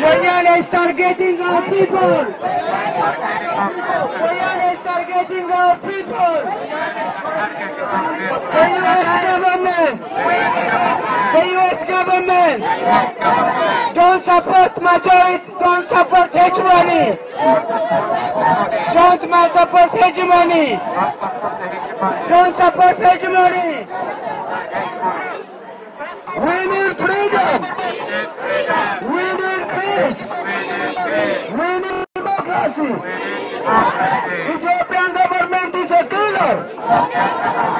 Guyana is targeting our people. Guyana is targeting our people. The US government don't support majority, don't support hegemony. Don't support hegemony. Don't support hegemony. We need freedom. We need peace. We need democracy. Ethiopian government is a killer.